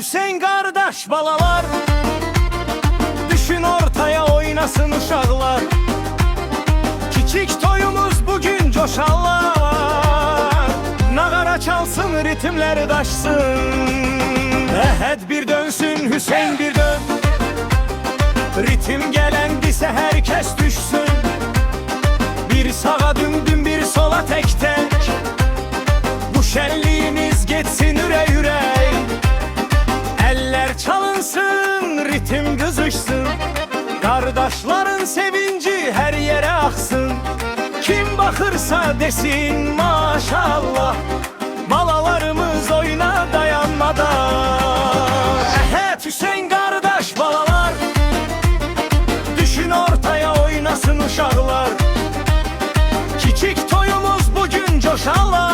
Hüseyin kardeş balalar, düşün ortaya oynasın uşaklar. Kiçik toyumuz bugün coşarlar, nağara çalsın ritimler daşsın. Ehed bir dönsün Hüseyin bir dön, ritim gelen dise herkes düşsün. Bir sağa dümdüm bir sola tek tek, bu şenliğimiz geçsin ürey ürey. Eller çalınsın, ritim kızışsın, kardeşlerin sevinci her yere aksın. Kim bakırsa desin maşallah, balalarımız oyuna dayanmadan. Ehed Hüseyin kardeş balalar, düşün ortaya oynasın uşaklar. Kiçik toyumuz bugün coşarlar,